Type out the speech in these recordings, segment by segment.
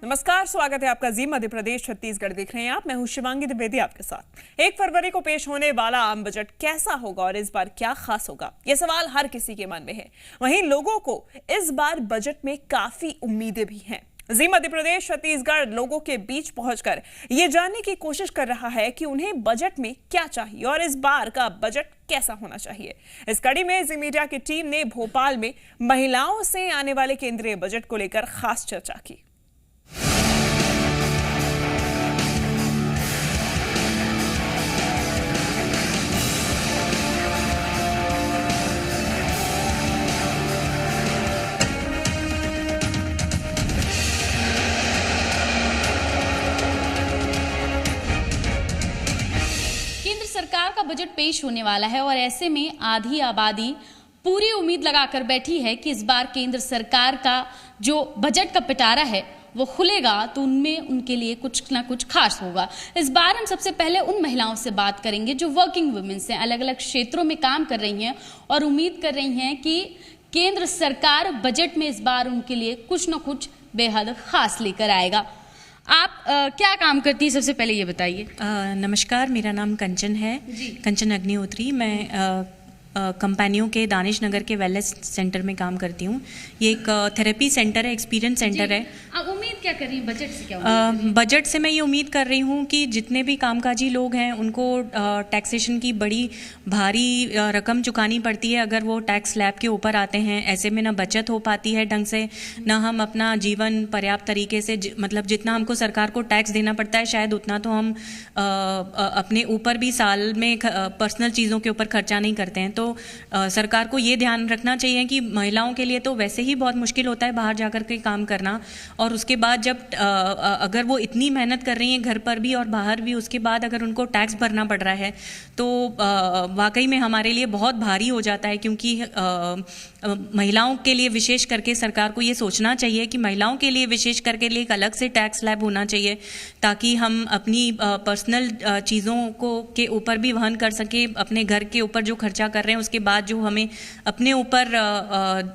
नमस्कार, स्वागत है आपका जी मध्य प्रदेश छत्तीसगढ़ देख रहे हैं आप। मैं हूं शिवांगी द्विवेदी आपके साथ। 1 फरवरी को पेश होने वाला आम बजट कैसा होगा और इस बार क्या खास होगा, यह सवाल हर किसी के मन में है। वहीं लोगों को इस बार बजट में काफी उम्मीदें भी हैं। जी मध्य प्रदेश छत्तीसगढ़ लोगों के बीच पहुंचकर ये जानने की कोशिश कर रहा है कि उन्हें बजट में क्या चाहिए और इस बार का बजट कैसा होना चाहिए। इस कड़ी में जी मीडिया की टीम ने भोपाल में महिलाओं से आने वाले केंद्रीय बजट को लेकर खास चर्चा की। सरकार का बजट पेश होने वाला है और ऐसे में आधी आबादी पूरी उम्मीद लगाकर बैठी है कि इस बार केंद्र सरकार का जो बजट का पिटारा है वो खुलेगा तो उनमें उनके लिए कुछ ना कुछ खास होगा। इस बार हम सबसे पहले उन महिलाओं से बात करेंगे जो वर्किंग वुमेन्स हैं, अलग अलग क्षेत्रों में काम कर रही हैं और उम्मीद कर रही हैं कि केंद्र सरकार बजट में इस बार उनके लिए कुछ ना कुछ बेहद खास लेकर आएगा। आप क्या काम करती हैं, सबसे पहले ये बताइए। नमस्कार, मेरा नाम कंचन है, कंचन अग्निहोत्री। मैं कंपनियों के दानिश नगर के वेलनेस सेंटर में काम करती हूँ। ये एक थेरेपी सेंटर है, एक्सपीरियंस सेंटर है। आप उम्मीद क्या कर रही हैं बजट से? क्या बजट से मैं ये उम्मीद कर रही हूँ कि जितने भी कामकाजी लोग हैं उनको टैक्सेशन की बड़ी भारी रकम चुकानी पड़ती है अगर वो टैक्स स्लैब के ऊपर आते हैं। ऐसे में ना बचत हो पाती है ढंग से, ना हम अपना जीवन पर्याप्त तरीके से मतलब जितना हमको सरकार को टैक्स देना पड़ता है शायद उतना तो हम अपने ऊपर भी साल में पर्सनल चीज़ों के ऊपर खर्चा नहीं करते हैं। तो सरकार को ये ध्यान रखना चाहिए कि महिलाओं के लिए तो वैसे ही बहुत मुश्किल होता है बाहर जाकर के काम करना, और उसके बाद जब अगर वो इतनी मेहनत कर रही हैं घर पर भी और बाहर भी, उसके बाद अगर उनको टैक्स भरना पड़ रहा है तो वाकई में हमारे लिए बहुत भारी हो जाता है। क्योंकि महिलाओं के लिए विशेष करके सरकार को ये सोचना चाहिए कि महिलाओं के लिए विशेष करके लिए एक अलग से टैक्स स्लैब होना चाहिए ताकि हम अपनी पर्सनल चीज़ों को के ऊपर भी वहन कर सके। अपने घर के ऊपर जो खर्चा कर रहे हैं उसके बाद जो हमें अपने ऊपर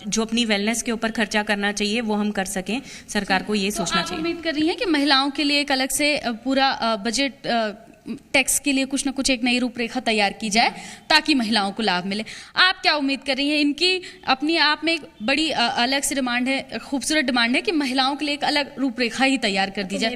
जो अपनी वेलनेस के ऊपर खर्चा करना चाहिए वो हम कर सकें। सरकार को ये सोचना चाहिए। उम्मीद कर रही हैं कि महिलाओं के लिए एक अलग से पूरा बजट टैक्स के लिए कुछ ना कुछ एक नई रूपरेखा तैयार की जाए ताकि महिलाओं को लाभ मिले। आप क्या उम्मीद कर रही हैं? इनकी अपनी आप में एक बड़ी अलग से डिमांड है, खूबसूरत डिमांड है कि महिलाओं के लिए एक अलग रूपरेखा ही तैयार कर दी जाए।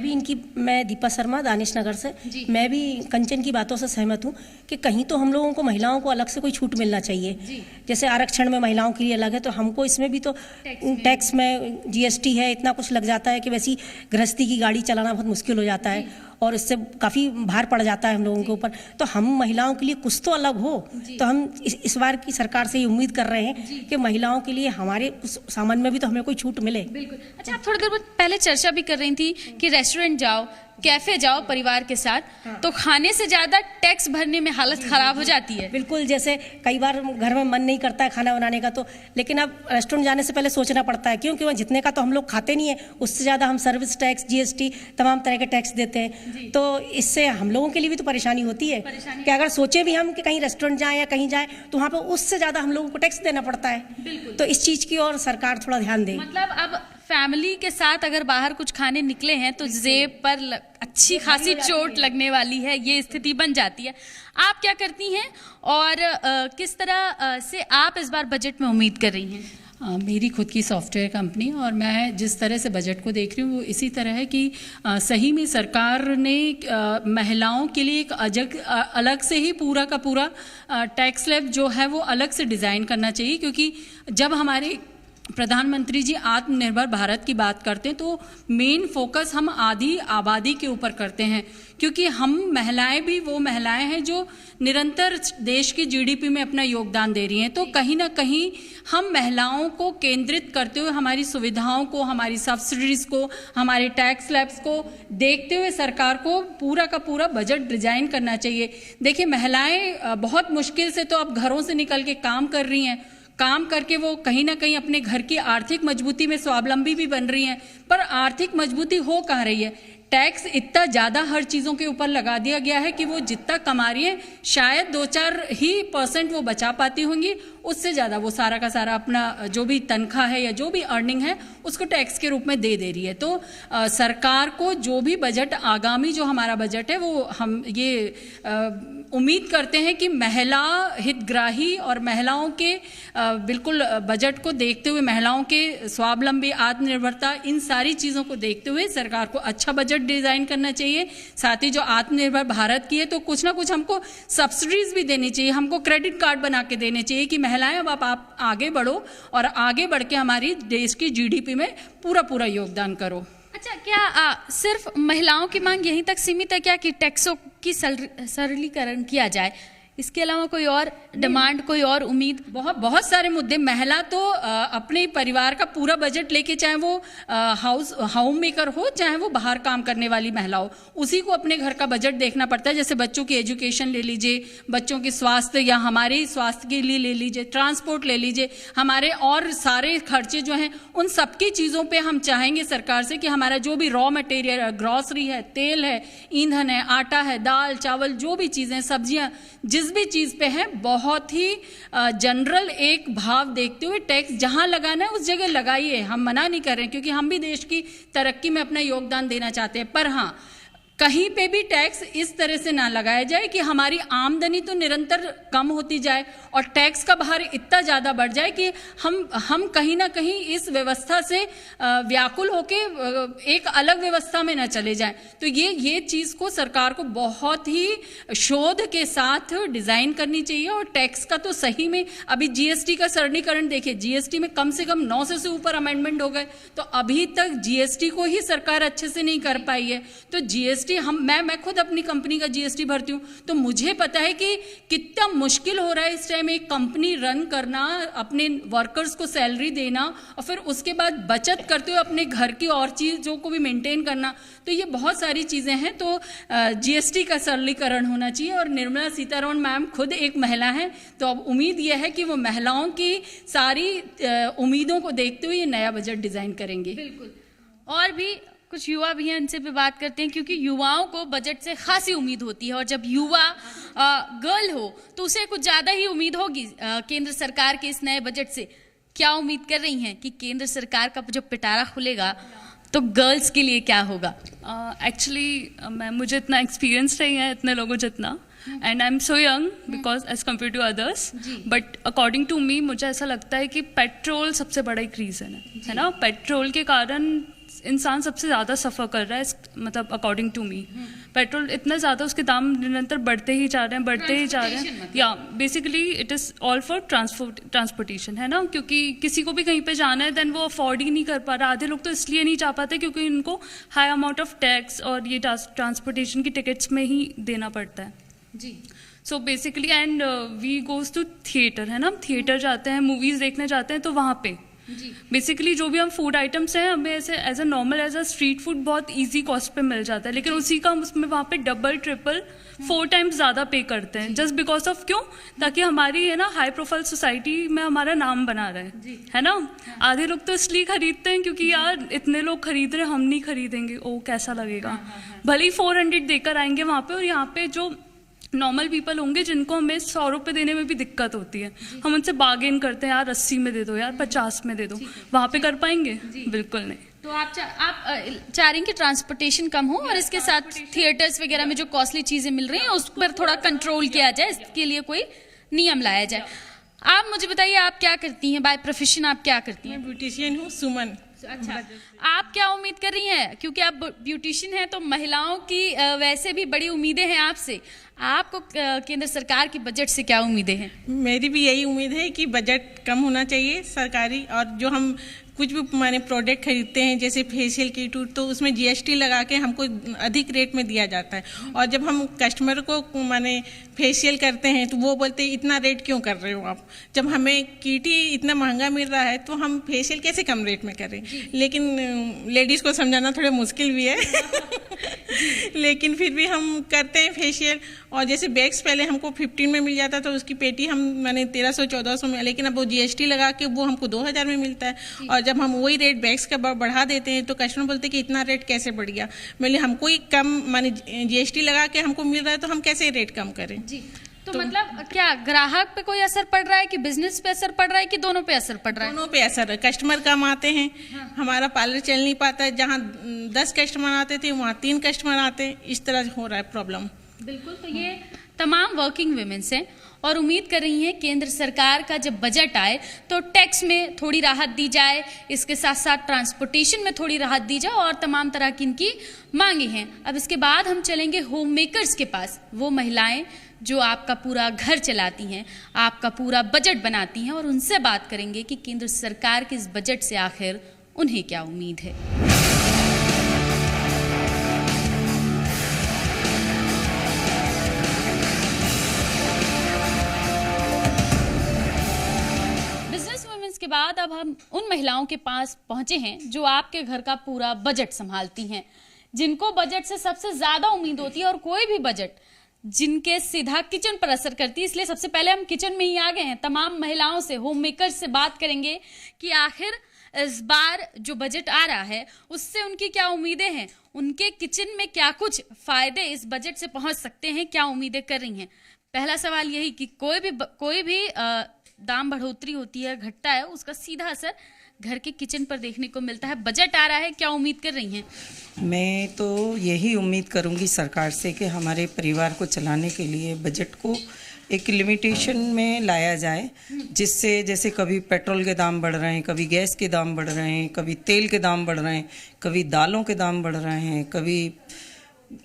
मैं दीपा शर्मा दानिश नगर से, मैं भी कंचन की बातों से सहमत हूँ कि कहीं तो हम लोगों को महिलाओं को अलग से कोई छूट मिलना चाहिए। जैसे आरक्षण में महिलाओं के लिए अलग है तो हमको इसमें भी तो टैक्स में GST है, इतना कुछ लग जाता है कि वैसी गृहस्थी की गाड़ी चलाना बहुत मुश्किल हो जाता है और इससे काफ़ी भार पड़ जाता है हम लोगों के ऊपर। तो हम महिलाओं के लिए कुछ तो अलग हो, तो हम इस बार की सरकार से ये उम्मीद कर रहे हैं कि महिलाओं के लिए हमारे सामान में भी तो हमें कोई छूट मिले। बिल्कुल। अच्छा, आप थोड़ी देर पहले चर्चा भी कर रही थी कि रेस्टोरेंट जाओ, कैफे जाओ परिवार के साथ, तो खाने से ज्यादा टैक्स भरने में हालत खराब हो जाती है। बिल्कुल, जैसे कई बार घर में मन नहीं करता है खाना बनाने का, तो लेकिन अब रेस्टोरेंट जाने से पहले सोचना पड़ता है क्योंकि वहाँ जितने का तो हम लोग खाते नहीं है, उससे ज़्यादा हम सर्विस टैक्स, GST तमाम तरह के टैक्स देते हैं। तो इससे हम लोगों के लिए भी तो परेशानी होती है कि अगर सोचे भी हम कि कहीं रेस्टोरेंट जाएँ या कहीं जाए तो वहाँ पर उससे ज़्यादा हम लोगों को टैक्स देना पड़ता है। तो इस चीज़ की ओर सरकार थोड़ा ध्यान दे। मतलब अब फैमिली के साथ अगर बाहर कुछ खाने निकले हैं तो जेब पर अच्छी खासी चोट लगने वाली है, ये स्थिति बन जाती है। आप क्या करती हैं और किस तरह से आप इस बार बजट में उम्मीद कर रही हैं? मेरी खुद की सॉफ्टवेयर कंपनी, और मैं जिस तरह से बजट को देख रही हूँ वो इसी तरह है कि सही में सरकार ने महिलाओं के लिए एक अलग से ही पूरा का पूरा टैक्स स्लैब जो है वो अलग से डिज़ाइन करना चाहिए। क्योंकि जब हमारे प्रधानमंत्री जी आत्मनिर्भर भारत की बात करते हैं तो मेन फोकस हम आधी आबादी के ऊपर करते हैं, क्योंकि हम महिलाएं भी वो महिलाएं हैं जो निरंतर देश की GDP में अपना योगदान दे रही हैं। तो कहीं ना कहीं हम महिलाओं को केंद्रित करते हुए हमारी सुविधाओं को, हमारी सब्सिडीज को, हमारे टैक्स स्लैब्स को देखते हुए सरकार को पूरा का पूरा बजट डिजाइन करना चाहिए। देखिए, महिलाएं बहुत मुश्किल से तो अब घरों से निकल के काम कर रही हैं, काम करके वो कहीं ना कहीं अपने घर की आर्थिक मजबूती में स्वावलंबी भी बन रही हैं, पर आर्थिक मजबूती हो कहाँ रही है? टैक्स इतना ज़्यादा हर चीज़ों के ऊपर लगा दिया गया है कि वो जितना कमा रही है शायद 2-4% वो बचा पाती होंगी, उससे ज़्यादा वो सारा का सारा अपना जो भी तनख्वाह है या जो भी अर्निंग है उसको टैक्स के रूप में दे रही है। तो सरकार को जो भी बजट, आगामी जो हमारा बजट है, वो हम ये उम्मीद करते हैं कि महिला हितग्राही और महिलाओं के बिल्कुल बजट को देखते हुए, महिलाओं के स्वावलंबी, आत्मनिर्भरता, इन सारी चीज़ों को देखते हुए सरकार को अच्छा बजट डिज़ाइन करना चाहिए। साथ ही जो आत्मनिर्भर भारत की है तो कुछ ना कुछ हमको सब्सिडीज भी देनी चाहिए, हमको क्रेडिट कार्ड बना के देने चाहिए कि महिलाएं अब आप आगे बढ़ो और आगे बढ़ के हमारी देश की जीडीपी में पूरा योगदान करो। अच्छा, क्या सिर्फ महिलाओं की मांग यहीं तक सीमित है क्या कि टैक्सों की सरलीकरण किया जाए? इसके अलावा कोई और डिमांड, कोई और उम्मीद? बहुत सारे मुद्दे। महिला तो अपने परिवार का पूरा बजट लेके, चाहे वो होम मेकर हो, चाहे वो बाहर काम करने वाली महिला हो, उसी को अपने घर का बजट देखना पड़ता है। जैसे बच्चों की एजुकेशन ले लीजिए, बच्चों के स्वास्थ्य या हमारे स्वास्थ्य के लिए ले लीजिए, ट्रांसपोर्ट ले लीजिए, हमारे और सारे खर्चे जो हैं उन सबकी चीज़ों पे हम चाहेंगे सरकार से कि हमारा जो भी रॉ मटेरियल, ग्रॉसरी है, तेल है, ईंधन है, आटा है, दाल चावल, जो भी चीज़ें, सब्जियां, जिस भी चीज़ पे है, बहुत ही जनरल एक भाव देखते हुए टैक्स जहां लगाना है उस जगह लगाइए। हम मना नहीं कर रहे हैं क्योंकि हम भी देश की तरक्की में अपना योगदान देना चाहते हैं, पर हाँ, कहीं पे भी टैक्स इस तरह से ना लगाया जाए कि हमारी आमदनी तो निरंतर कम होती जाए और टैक्स का भार इतना ज़्यादा बढ़ जाए कि हम कहीं ना कहीं इस व्यवस्था से व्याकुल होके एक अलग व्यवस्था में ना चले जाएं। तो ये चीज़ को सरकार को बहुत ही शोध के साथ डिज़ाइन करनी चाहिए। और टैक्स का तो सही में अभी जीएसटी का सरलीकरण देखिए, जीएसटी में कम से कम 900 से ऊपर अमेंडमेंट हो गए, तो अभी तक जीएसटी को ही सरकार अच्छे से नहीं कर पाई है। तो जीएसटी मैं खुद अपनी कंपनी का जीएसटी भरती हूँ, तो मुझे पता है कि कितना मुश्किल हो रहा है इस टाइम एक कंपनी रन करना, अपने वर्कर्स को सैलरी देना और फिर उसके बाद बचत करते हुए अपने घर की और चीज़ों को भी मेंटेन करना। तो ये बहुत सारी चीज़ें हैं। तो जीएसटी का सरलीकरण होना चाहिए। और निर्मला सीतारमण मैम खुद एक महिला हैं, तो अब उम्मीद यह है कि वो महिलाओं की सारी उम्मीदों को देखते हुए ये नया बजट डिज़ाइन करेंगे। बिल्कुल। और भी कुछ युवा भी हैं, इनसे भी बात करते हैं, क्योंकि युवाओं को बजट से खासी उम्मीद होती है और जब युवा गर्ल हो तो उसे कुछ ज़्यादा ही उम्मीद होगी केंद्र सरकार के इस नए बजट से। क्या उम्मीद कर रही हैं कि केंद्र सरकार का जो पिटारा खुलेगा तो गर्ल्स के लिए क्या होगा? एक्चुअली मुझे इतना एक्सपीरियंस नहीं है इतने लोगों जितना, and I am so young because as compared to others, but according to me मुझे ऐसा लगता है कि पेट्रोल सबसे बड़ा एक रीज़न है ना। पेट्रोल के कारण इंसान सबसे ज़्यादा सफ़र कर रहा है, मतलब अकॉर्डिंग टू मी। पेट्रोल इतना ज़्यादा, उसके दाम निरंतर बढ़ते ही जा रहे हैं, या basically it is all for transportation, है ना। क्योंकि किसी को भी कहीं पे जाना है देन वो अफोर्ड ही नहीं कर पा रहा। आधे लोग तो इसलिए नहीं जा पाते क्योंकि उनको हाई अमाउंट ऑफ टैक्स और ये ट्रांसपोर्टेशन की टिकट्स में ही देना पड़ता है जी। So basically and we goes to theatre, है ना, थिएटर जाते हैं, मूवीज़ देखने जाते हैं, तो वहाँ पे बेसिकली जो भी हम फूड आइटम्स हैं हमें ऐसे as a normal as a street food बहुत इजी कॉस्ट पे मिल जाता है, लेकिन उसी का हम उसमें वहाँ पे डबल ट्रिपल 4 टाइम्स ज़्यादा पे करते हैं, जस्ट बिकॉज ऑफ क्यों, ताकि हमारी है ना हाई प्रोफाइल सोसाइटी में हमारा नाम बना रहे, है ना। आधे लोग तो इसलिए खरीदते हैं क्योंकि यार इतने लोग खरीद रहे, हम नहीं खरीदेंगे, ओ कैसा लगेगा। भले ही 400 देकर आएंगे वहाँ पे, और यहाँ पे जो नॉर्मल पीपल होंगे जिनको हमें 100 रुपये देने में भी दिक्कत होती है, हम उनसे बार्गेन करते हैं, यार 80 में दे दो, यार 50 में दे दो, वहाँ पे कर पाएंगे? बिल्कुल नहीं। तो आप चाह रहे हैं कि ट्रांसपोर्टेशन कम हो और इसके साथ थिएटर्स वगैरह में जो कॉस्टली चीज़ें मिल रही हैं उस पर थोड़ा कंट्रोल किया जाए, इसके लिए कोई नियम लाया जाए। आप मुझे बताइए, आप क्या करती हैं बाय प्रोफेशन, आप क्या करती हैं? मैं ब्यूटिशियन हूँ, सुमन। अच्छा, आप क्या उम्मीद कर रही हैं? क्योंकि आप ब्यूटिशियन हैं तो महिलाओं की वैसे भी बड़ी उम्मीदें हैं आपसे। आपको केंद्र सरकार की बजट से क्या उम्मीदें हैं? मेरी भी यही उम्मीद है कि बजट कम होना चाहिए सरकारी, और जो हम कुछ भी माने प्रोडक्ट खरीदते हैं जैसे फेशियल किट, तो उसमें जीएसटी लगा के हमको अधिक रेट में दिया जाता है, और जब हम कस्टमर को माने फेशियल करते हैं तो वो बोलते हैं इतना रेट क्यों कर रहे हो आप, जब हमें किट ही इतना महंगा मिल रहा है तो हम फेशियल कैसे कम रेट में करें। लेकिन लेडीज़ को समझाना थोड़ा मुश्किल भी है लेकिन फिर भी हम करते हैं फेशियल। और जैसे बैग्स पहले हमको 15 में मिल जाता था, उसकी पेटी हम 1300-1400 में, लेकिन अब वो GST लगा के वो हमको 2000 में मिलता है। और जब हम वही रेट बैग्स का बढ़ा देते हैं तो कस्टमर बोलते हैं कि इतना रेट कैसे बढ़ गया। हमको ही कम GST लगा के हमको मिल रहा है तो हम कैसे रेट कम करें। जी, तो मतलब क्या ग्राहक पे कोई असर पड़ रहा है कि बिजनेस पे असर पड़ रहा है कि दोनों पे असर पड़ रहा है? दोनों पे असर है। कस्टमर कम आते हैं, हमारा पार्लर चल नहीं पाता है। जहाँ 10 कस्टमर आते थे वहाँ 3 कस्टमर आते हैं, इस तरह हो रहा है प्रॉब्लम। बिल्कुल, तो ये तमाम वर्किंग वुमेन्स हैं और उम्मीद कर रही हैं केंद्र सरकार का जब बजट आए तो टैक्स में थोड़ी राहत दी जाए, इसके साथ साथ ट्रांसपोर्टेशन में थोड़ी राहत दी जाए और तमाम तरह की इनकी मांगे हैं। अब इसके बाद हम चलेंगे होम मेकर्स के पास, वो महिलाएं जो आपका पूरा घर चलाती हैं, आपका पूरा बजट बनाती हैं, और उनसे बात करेंगे कि केंद्र सरकार के इस बजट से आखिर उन्हें क्या उम्मीद है। बिजनेस वुमेन्स के बाद अब हम उन महिलाओं के पास पहुंचे हैं जो आपके घर का पूरा बजट संभालती हैं, जिनको बजट से सबसे ज्यादा उम्मीद होती है और कोई भी बजट जिनके सीधा किचन पर असर करती है। इसलिए सबसे पहले हम किचन में ही आ गए हैं। तमाम महिलाओं से, होम मेकर्स से बात करेंगे कि आखिर इस बार जो बजट आ रहा है उससे उनकी क्या उम्मीदें हैं, उनके किचन में क्या कुछ फायदे इस बजट से पहुंच सकते हैं, क्या उम्मीदें कर रही हैं। पहला सवाल यही कि कोई भी दाम बढ़ोतरी होती है, घटता है, उसका सीधा असर घर के किचन पर देखने को मिलता है। बजट आ रहा है, क्या उम्मीद कर रही हैं? मैं तो यही उम्मीद करूंगी सरकार से कि हमारे परिवार को चलाने के लिए बजट को एक लिमिटेशन में लाया जाए, जिससे जैसे कभी पेट्रोल के दाम बढ़ रहे हैं, कभी गैस के दाम बढ़ रहे हैं, कभी तेल के दाम बढ़ रहे हैं, कभी दालों के दाम बढ़ रहे हैं, कभी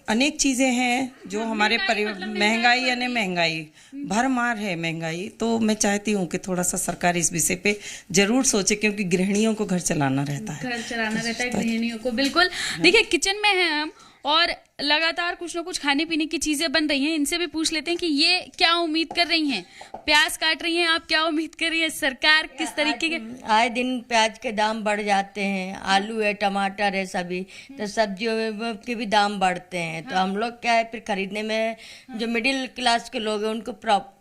अनेक चीज़ें हैं जो हमारे परिवार, महंगाई यानी महंगाई भरमार है महंगाई। तो मैं चाहती हूँ कि थोड़ा सा सरकार इस विषय पे जरूर सोचे, क्योंकि गृहिणियों को घर चलाना रहता है, गृहिणियों को। बिल्कुल, देखिए किचन में हैं हम और लगातार कुछ न कुछ खाने पीने की चीजें बन रही हैं। इनसे भी पूछ लेते हैं कि ये क्या उम्मीद कर रही हैं। प्याज काट रही हैं, आप क्या उम्मीद कर रही हैं? सरकार किस तरीके के? आए दिन प्याज के दाम बढ़ जाते हैं, आलू है, टमाटर है, सभी तो सब्जियों के भी दाम बढ़ते हैं। तो हम लोग क्या है फिर खरीदने में, जो मिडिल क्लास के लोग हैं उनको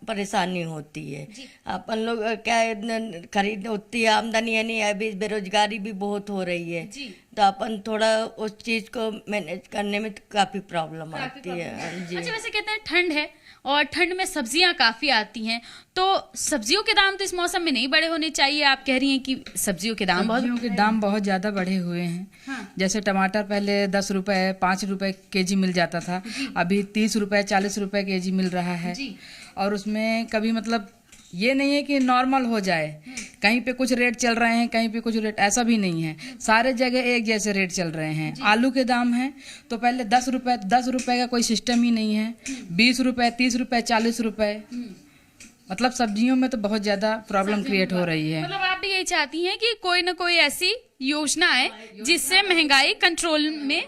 परेशानी होती है। अपन लोग क्या है खरीद होती है, आमदनी है नहीं, अभी बेरोजगारी भी बहुत हो रही है, तो अपन थोड़ा उस चीज को मैनेज करने में काफी प्रॉब्लम आती है। जी। अच्छा, वैसे कहते हैं ठंड है और ठंड में सब्जियां काफी आती हैं, तो सब्जियों के दाम तो इस मौसम में नहीं बढ़े होने चाहिए। आप कह रही हैं कि सब्जियों के दाम बहुत ज्यादा बढ़े हुए हैं। हाँ। जैसे टमाटर पहले 10 रुपए 5 रुपए केजी मिल जाता था, अभी 30 रुपए 40 रुपए केजी मिल रहा है। और उसमें कभी मतलब ये नहीं है कि नॉर्मल हो जाए, कहीं पे कुछ रेट चल रहे हैं, कहीं पे कुछ रेट, ऐसा भी नहीं है, सारे जगह एक जैसे रेट चल रहे हैं। आलू के दाम हैं तो पहले 10 रुपए का कोई सिस्टम ही नहीं है, 20 रुपए 30 रुपए 40 रुपए, मतलब सब्जियों में तो बहुत ज्यादा प्रॉब्लम क्रिएट हो रही है। मतलब आप भी यही चाहती हैं कि कोई ना कोई ऐसी योजना है जिससे महंगाई कंट्रोल में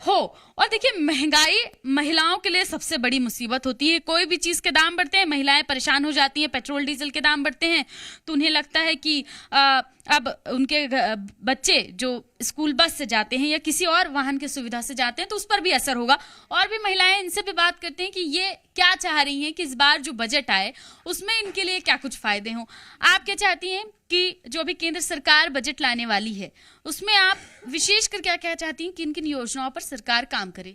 हो। और देखिए, महंगाई महिलाओं के लिए सबसे बड़ी मुसीबत होती है। कोई भी चीज के दाम बढ़ते हैं, महिलाएं परेशान हो जाती हैं। पेट्रोल डीजल के दाम बढ़ते हैं तो उन्हें लगता है कि अब उनके बच्चे जो स्कूल बस से जाते हैं या किसी और वाहन की सुविधा से जाते हैं तो उस पर भी असर होगा। और भी महिलाएं इनसे भी बात करते हैं कि ये क्या चाह रही हैं कि इस बार जो बजट आए उसमें इनके लिए क्या कुछ फायदे हों। आप क्या चाहती हैं कि जो भी केंद्र सरकार बजट लाने वाली है उसमें आप विशेष कर क्या क्या चाहती हैं, किन किन योजनाओं पर सरकार काम करे?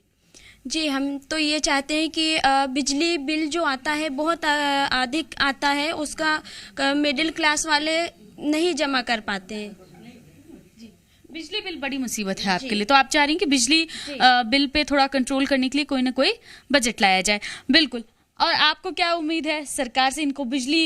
जी, हम तो ये चाहते हैं कि बिजली बिल जो आता है बहुत अधिक आता है, उसका मिडिल क्लास वाले नहीं जमा कर पाते हैं। बिजली बिल बड़ी मुसीबत है आपके लिए, तो आप चाह रही हैं कि बिजली बिल पे थोड़ा कंट्रोल करने के लिए कोई ना कोई बजट लाया जाए। बिल्कुल। और आपको क्या उम्मीद है सरकार से? इनको बिजली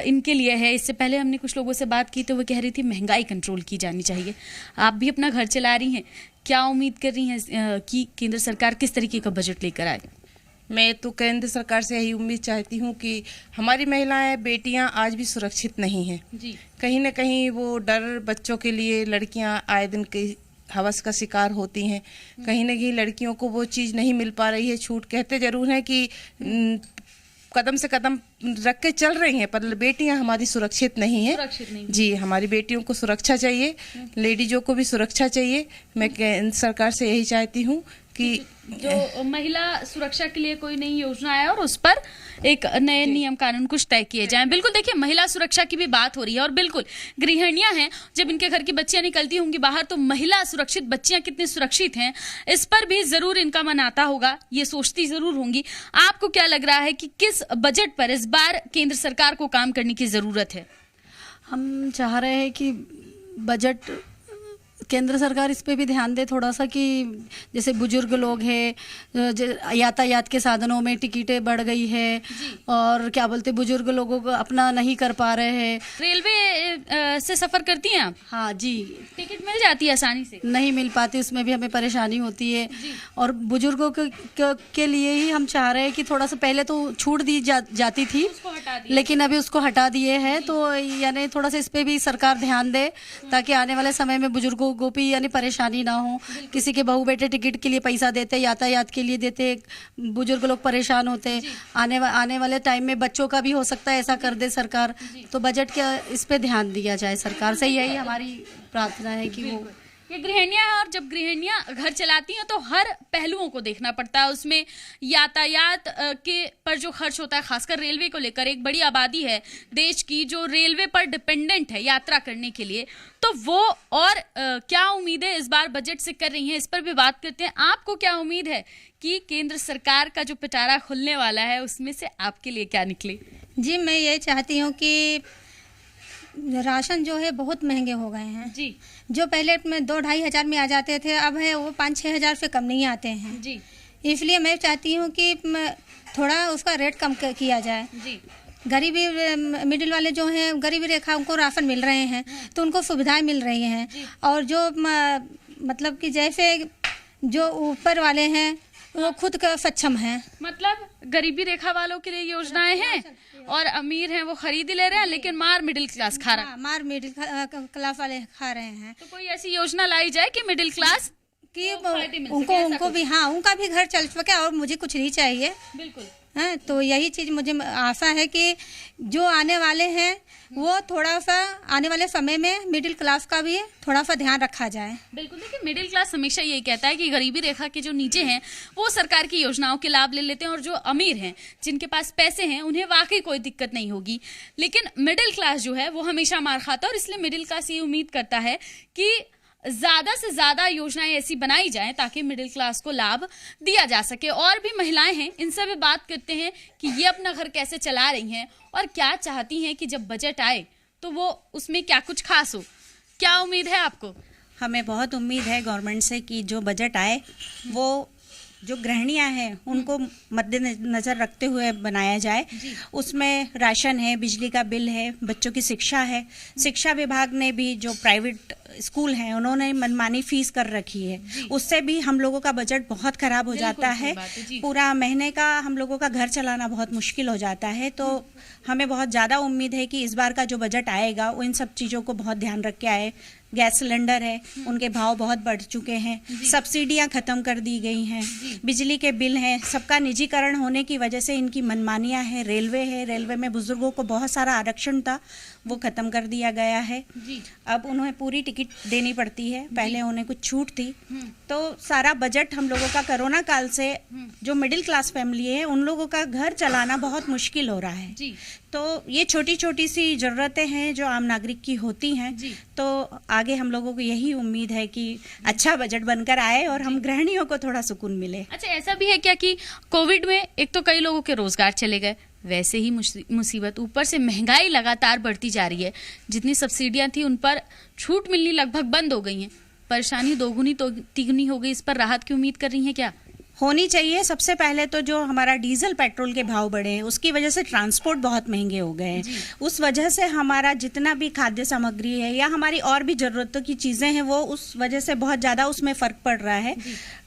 इनके लिए है। इससे पहले हमने कुछ लोगों से बात की तो वो कह रही थी महंगाई कंट्रोल की जानी चाहिए। आप भी अपना घर चला रही हैं, क्या उम्मीद कर रही हैं कि केंद्र सरकार किस तरीके का बजट लेकर आए? मैं तो केंद्र सरकार से यही उम्मीद चाहती हूँ कि हमारी महिलाएं, बेटियां आज भी सुरक्षित नहीं हैं। कहीं ना कहीं वो डर बच्चों के लिए, लड़कियां आए दिन के हवस का शिकार होती हैं। कहीं ना कहीं लड़कियों को वो चीज़ नहीं मिल पा रही है। छूट कहते जरूर हैं कि कदम से कदम रख के चल रही हैं, पर बेटियां हमारी सुरक्षित नहीं हैं। जी, हमारी बेटियों को सुरक्षा चाहिए, लेडीजों को भी सुरक्षा चाहिए। मैं केंद्र सरकार से यही चाहती हूँ कि जो महिला सुरक्षा के लिए कोई नई योजना है और उस पर एक नए नियम कानून कुछ तय किए जाएं। बिल्कुल, देखिए महिला सुरक्षा की भी बात हो रही है और बिल्कुल गृहिणियां हैं, जब इनके घर की बच्चियां निकलती होंगी बाहर तो महिला सुरक्षित, बच्चियां कितनी सुरक्षित हैं, इस पर भी जरूर इनका मन आता होगा, ये सोचती जरूर होंगी। आपको क्या लग रहा है कि किस बजट पर इस बार केंद्र सरकार को काम करने की जरूरत है? हम चाह रहे हैं कि बजट केंद्र सरकार इस पे भी ध्यान दे थोड़ा सा, कि जैसे बुजुर्ग लोग हैं, यातायात के साधनों में टिकटें बढ़ गई है और क्या बोलते बुजुर्ग लोगों को अपना नहीं कर पा रहे हैं। रेलवे से सफर करती हैं आप? हाँ जी। टिकट मिल जाती है आसानी से? नहीं मिल पाती, उसमें भी हमें परेशानी होती है। और बुजुर्गों के लिए ही हम चाह रहे हैं कि थोड़ा सा, पहले तो छूट दी जाती थी लेकिन अभी उसको हटा दिए हैं, तो यानी थोड़ा सा इस पे भी सरकार ध्यान दे ताकि आने वाले समय में बुजुर्गों को भी यानी परेशानी ना हो। किसी के बहू बेटे टिकट के लिए पैसा देते, यातायात के लिए देते, बुजुर्ग लोग परेशान होते। आने वाले टाइम में बच्चों का भी हो सकता है ऐसा कर दे सरकार, तो बजट के इस पे ध्यान दिया जाए सरकार से, यही हमारी प्रार्थना है कि वो। ये गृहिणियां हैं और जब गृहिणियां घर चलाती हैं तो हर पहलुओं को देखना पड़ता है, उसमें यातायात के पर जो खर्च होता है, खासकर रेलवे को लेकर, एक बड़ी आबादी है देश की जो रेलवे पर डिपेंडेंट है यात्रा करने के लिए, तो वो और क्या उम्मीदें इस बार बजट से कर रही हैं, इस पर भी बात करते हैं। आपको क्या उम्मीद है कि केंद्र सरकार का जो पिटारा खुलने वाला है उसमें से आपके लिए क्या निकले? जी, मैं ये चाहती हूँ कि राशन जो है बहुत महंगे हो गए हैं जी। जो पहले में 2-2.5 हज़ार में आ जाते थे, अब है वो 5-6 हज़ार से कम नहीं आते हैं जी। इसलिए मैं चाहती हूँ कि थोड़ा उसका रेट कम किया जाए जी। गरीबी मिडिल वाले जो हैं, गरीबी रेखा, उनको राशन मिल रहे हैं तो उनको सुविधाएं मिल रही हैं, और जो मतलब कि जैसे जो ऊपर वाले हैं वो खुद का सक्षम है। मतलब गरीबी रेखा वालों के लिए योजनाएं हैं और अमीर हैं वो खरीद ले रहे हैं, लेकिन मार मिडिल क्लास खा रहा है। मार मिडिल क्लास वाले खा रहे हैं। तो कोई ऐसी योजना लाई जाए कि मिडिल क्लास कि उनको भी, हाँ, उनका भी घर चल सके और मुझे कुछ नहीं चाहिए। बिल्कुल है, तो यही चीज़ मुझे आशा है कि जो आने वाले हैं वो थोड़ा सा आने वाले समय में मिडिल क्लास का भी थोड़ा सा ध्यान रखा जाए। बिल्कुल, देखिए मिडिल क्लास हमेशा यही कहता है कि गरीबी रेखा के जो नीचे हैं वो सरकार की योजनाओं के लाभ ले लेते हैं और जो अमीर हैं, जिनके पास पैसे हैं, उन्हें वाकई कोई दिक्कत नहीं होगी। लेकिन मिडिल क्लास जो है वो हमेशा मार खाता है और इसलिए मिडिल क्लास ये उम्मीद करता है कि ज्यादा से ज्यादा योजनाएं ऐसी बनाई जाएं ताकि मिडिल क्लास को लाभ दिया जा सके। और भी महिलाएं हैं, इनसे भी बात करते हैं कि ये अपना घर कैसे चला रही हैं और क्या चाहती हैं कि जब बजट आए तो वो उसमें क्या कुछ खास हो। क्या उम्मीद है आपको? हमें बहुत उम्मीद है गवर्नमेंट से कि जो बजट आए वो जो गृहिणियाँ हैं उनको मद्देनज़र रखते हुए बनाया जाए। उसमें राशन है, बिजली का बिल है, बच्चों की शिक्षा है। शिक्षा विभाग ने भी जो प्राइवेट स्कूल हैं उन्होंने मनमानी फीस कर रखी है, उससे भी हम लोगों का बजट बहुत ख़राब हो जाता है। पूरा महीने का हम लोगों का घर चलाना बहुत मुश्किल हो जाता है। तो हमें बहुत ज़्यादा उम्मीद है कि इस बार का जो बजट आएगा वो इन सब चीज़ों को बहुत ध्यान रख के आए। गैस सिलेंडर है, उनके भाव बहुत बढ़ चुके हैं, सब्सिडियां खत्म कर दी गई हैं, बिजली के बिल हैं, सबका निजीकरण होने की वजह से इनकी मनमानियां हैं। रेलवे है, रेलवे में बुजुर्गों को बहुत सारा आरक्षण था, वो खत्म कर दिया गया है। अब उन्हें पूरी टिकट देनी पड़ती है, पहले उन्हें कुछ छूट थी। तो सारा बजट हम लोगों का कोरोना काल से जो मिडिल क्लास फैमिली है उन लोगों का घर चलाना बहुत मुश्किल हो रहा है। तो ये छोटी छोटी सी ज़रूरतें हैं जो आम नागरिक की होती हैं। तो आगे हम लोगों को यही उम्मीद है कि अच्छा बजट बनकर आए और हम गृहिणियों को थोड़ा सुकून मिले। अच्छा, ऐसा भी है क्या कि कोविड में एक तो कई लोगों के रोजगार चले गए, वैसे ही मुसीबत, ऊपर से महंगाई लगातार बढ़ती जा रही है, जितनी सब्सिडियां थी उन पर छूट मिलनी लगभग बंद हो गई हैं, परेशानी दोगुनी तो तिगुनी हो गई। इस पर राहत की उम्मीद कर रही हैं क्या? होनी चाहिए। सबसे पहले तो जो हमारा डीजल पेट्रोल के भाव बढ़े हैं उसकी वजह से ट्रांसपोर्ट बहुत महंगे हो गए हैं। उस वजह से हमारा जितना भी खाद्य सामग्री है या हमारी और भी ज़रूरतों की चीज़ें हैं वो उस वजह से बहुत ज़्यादा उसमें फ़र्क पड़ रहा है।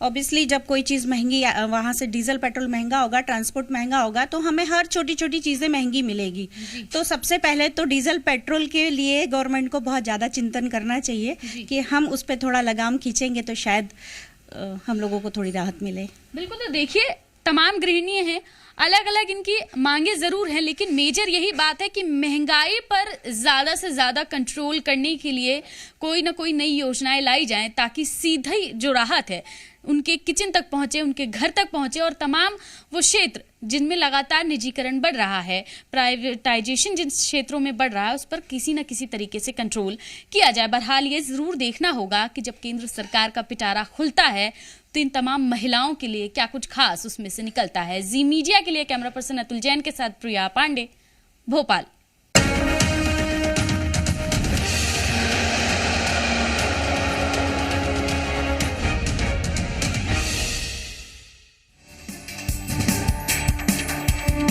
ऑब्वियसली जब कोई चीज़ महंगी, वहाँ से डीजल पेट्रोल महंगा होगा, ट्रांसपोर्ट महंगा होगा, तो हमें हर छोटी छोटी चीज़ें महंगी मिलेगी। तो सबसे पहले तो डीजल पेट्रोल के लिए गवर्नमेंट को बहुत ज़्यादा चिंतन करना चाहिए कि हम उस पर थोड़ा लगाम खींचेंगे तो शायद हम लोगों को थोड़ी राहत मिले। बिल्कुल, तो देखिए तमाम गृहिणियां हैं, अलग अलग इनकी मांगे जरूर हैं, लेकिन मेजर यही बात है कि महंगाई पर ज्यादा से ज्यादा कंट्रोल करने के लिए कोई ना कोई नई योजनाएं लाई जाएं ताकि सीधी जो राहत है उनके किचन तक पहुंचे, उनके घर तक पहुंचे और तमाम वो क्षेत्र जिनमें लगातार निजीकरण बढ़ रहा है, प्राइवेटाइजेशन जिन क्षेत्रों में बढ़ रहा है, उस पर किसी न किसी तरीके से कंट्रोल किया जाए। बहरहाल ये जरूर देखना होगा कि जब केंद्र सरकार का पिटारा खुलता है तो इन तमाम महिलाओं के लिए क्या कुछ खास उसमें से निकलता है। जी मीडिया के लिए कैमरा पर्सन अतुल जैन के साथ प्रिया पांडे, भोपाल।